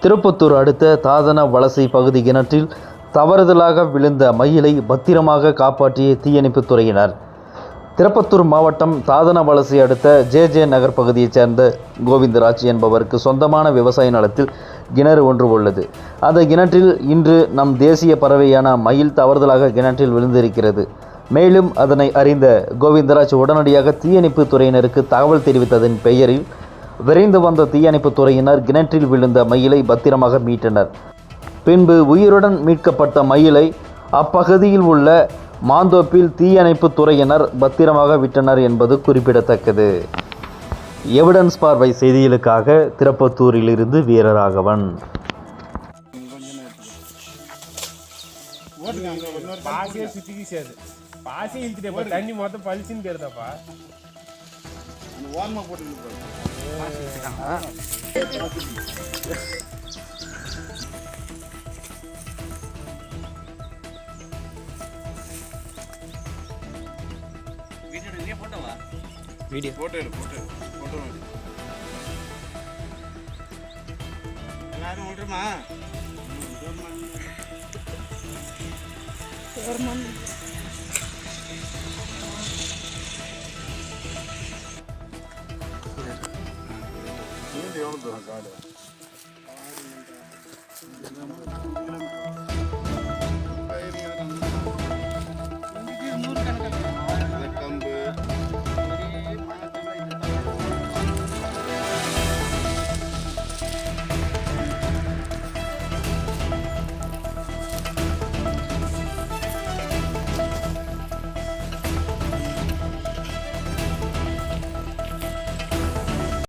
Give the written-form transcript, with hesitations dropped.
திருப்பத்தூர் அடுத்த தாதன வலசை பகுதி கிணற்றில் தவறுதலாக விழுந்த மயிலை பத்திரமாக காப்பாற்றிய தீயணைப்புத் துறையினர். திருப்பத்தூர் மாவட்டம் தாதன வலசை அடுத்த ஜே நகர் பகுதியைச் சேர்ந்த கோவிந்தராஜ் என்பவருக்கு சொந்தமான விவசாய நிலத்தில் கிணறு ஒன்று உள்ளது. அந்த கிணற்றில் இன்று நம் தேசிய பறவையான மயில் தவறுதலாக கிணற்றில் விழுந்திருக்கிறது. மேலும் அதனை அறிந்த கோவிந்தராஜ் உடனடியாக தீயணைப்பு துறையினருக்கு தகவல் தெரிவித்ததன் பெயரில் விரைந்து வந்த தீயணைப்பு துறையினர் கிணற்றில் விழுந்த மயிலை பத்திரமாக மீட்டனர். பின்பு உயிருடன் மீட்கப்பட்ட மயிலை அப்பகுதியில் உள்ள மாந்தோப்பில் தீயணைப்பு துறையினர் பத்திரமாக விட்டனர் என்பது குறிப்பிடத்தக்கது. எவிடன்ஸ் பார்வை செய்திகளுக்காக திருப்பத்தூரிலிருந்து வீரராகவன். தண்ணி மொத்தம் பழிச்சுன்னு போயிருதாப்பா. வீடியோ போட்டோ எல்லாரும் விட்டுருமா. எவ்வளோ காடு